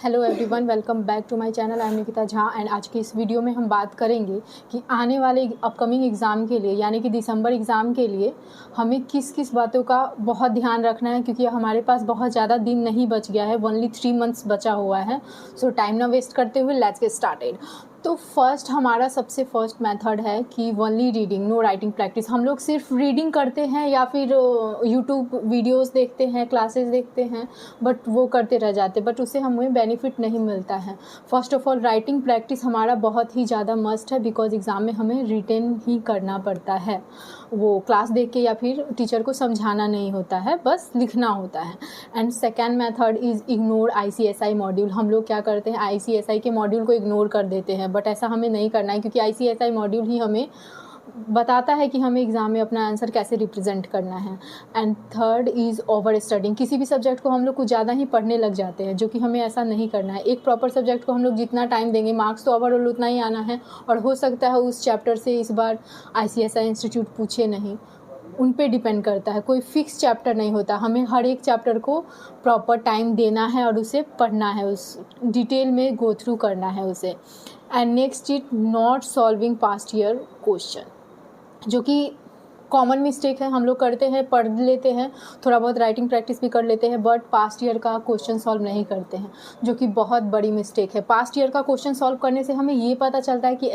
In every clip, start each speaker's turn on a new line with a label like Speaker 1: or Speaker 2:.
Speaker 1: Hello everyone, welcome back to my channel. I am Nikita Jha and आज की इस video में हम बात करेंगे कि आने वाले अपकमिंग एग्ज़ाम के लिए यानी कि दिसंबर एग्ज़ाम के लिए हमें किस किस बातों का बहुत ध्यान रखना है, क्योंकि हमारे पास बहुत ज़्यादा दिन नहीं बच गया है। ओनली 3 मंथ्स बचा हुआ है। सो टाइम ना वेस्ट करते हुए लेट्स गेट स्टार्टेड। तो हमारा सबसे फर्स्ट मेथड है कि only reading, no writing practice. हम लोग सिर्फ रीडिंग करते हैं या फिर यूट्यूब वीडियोस देखते हैं, क्लासेस देखते हैं, बट वो करते रह जाते, बट उससे हमें बेनिफिट नहीं मिलता है। First of all writing practice हमारा बहुत ही ज़्यादा मस्ट है, बिकॉज एग्ज़ाम में हमें रिटेन ही करना पड़ता है। वो क्लास देख के या फिर टीचर को समझाना नहीं होता है, बस लिखना होता है। And second method is ignore ICSI module. हम लोग क्या करते हैं, ICSI के मॉड्यूल को इग्नोर कर देते हैं, बट ऐसा हमें नहीं करना है, क्योंकि ICSI मॉड्यूल ही हमें बताता है कि हमें एग्ज़ाम में अपना आंसर कैसे रिप्रेजेंट करना है। And third is over studying. किसी भी सब्जेक्ट को हम लोग कुछ ज़्यादा ही पढ़ने लग जाते हैं, जो कि हमें ऐसा नहीं करना है। एक प्रॉपर सब्जेक्ट को हम लोग जितना टाइम देंगे, मार्क्स तो ओवरऑल उतना ही आना है, और हो सकता है उस चैप्टर से इस बार ICSI इंस्टीट्यूट पूछे नहीं। उन पे डिपेंड करता है, कोई फिक्स चैप्टर नहीं होता। हमें हर एक चैप्टर को प्रॉपर टाइम देना है और उसे पढ़ना है, उस डिटेल में गो थ्रू करना है उसे। And next is not solving past year question, जो कि कॉमन मिस्टेक है। हम लोग करते हैं, पढ़ लेते हैं, थोड़ा बहुत राइटिंग प्रैक्टिस भी कर लेते हैं, बट पास्ट ईयर का क्वेश्चन सॉल्व नहीं करते हैं, जो कि बहुत बड़ी मिस्टेक है। पास्ट ईयर का क्वेश्चन सॉल्व करने से हमें ये पता चलता है कि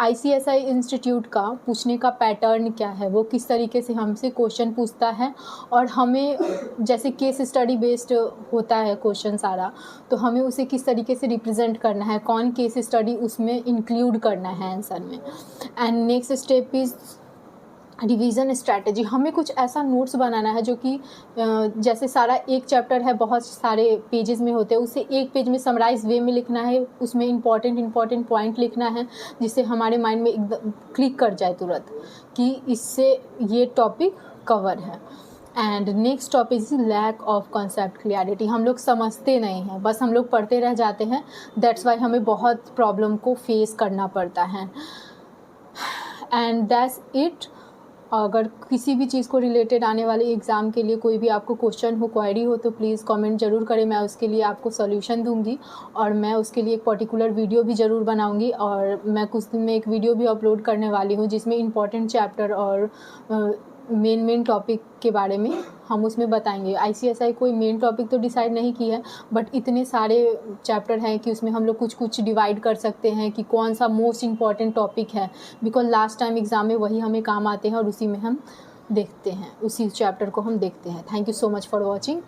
Speaker 1: ICSI इंस्टीट्यूट का पूछने का पैटर्न क्या है, वो किस तरीके से हमसे क्वेश्चन पूछता है। और हमें जैसे केस स्टडी बेस्ड होता है क्वेश्चन सारा, तो हमें उसे किस तरीके से रिप्रेजेंट करना है, कौन केस स्टडी उसमें इंक्लूड करना है आंसर में। And next step is revision strategy. हमें कुछ ऐसा नोट्स बनाना है जो कि जैसे सारा एक चैप्टर है, बहुत सारे पेजेस में होते हैं, उसे एक पेज में समराइज वे में लिखना है, उसमें इंपॉर्टेंट पॉइंट लिखना है, जिससे हमारे माइंड में एकदम क्लिक कर जाए तुरंत कि इससे ये टॉपिक कवर है। And next topic is lack of concept clarity. हम लोग समझते नहीं हैं, बस हम लोग पढ़ते रह जाते हैं। दैट्स वाई हमें बहुत प्रॉब्लम को फेस करना पड़ता है। And that's it. अगर किसी भी चीज़ को रिलेटेड आने वाले एग्ज़ाम के लिए कोई भी आपको क्वेश्चन हो, क्वेरी हो, तो प्लीज़ कमेंट ज़रूर करें। मैं उसके लिए आपको सॉल्यूशन दूंगी, और मैं उसके लिए एक पर्टिकुलर वीडियो भी ज़रूर बनाऊंगी। और मैं कुछ दिन में एक वीडियो भी अपलोड करने वाली हूँ, जिसमें इंपॉर्टेंट चैप्टर और मेन टॉपिक के बारे में हम उसमें बताएंगे। ICSI कोई मेन टॉपिक तो डिसाइड नहीं की है, बट इतने सारे चैप्टर हैं कि उसमें हम लोग कुछ कुछ डिवाइड कर सकते हैं कि कौन सा मोस्ट इम्पॉर्टेंट टॉपिक है, बिकॉज लास्ट टाइम एग्ज़ाम में वही हमें काम आते हैं और उसी में हम देखते हैं, उसी चैप्टर को हम देखते हैं। Thank you so much for watching.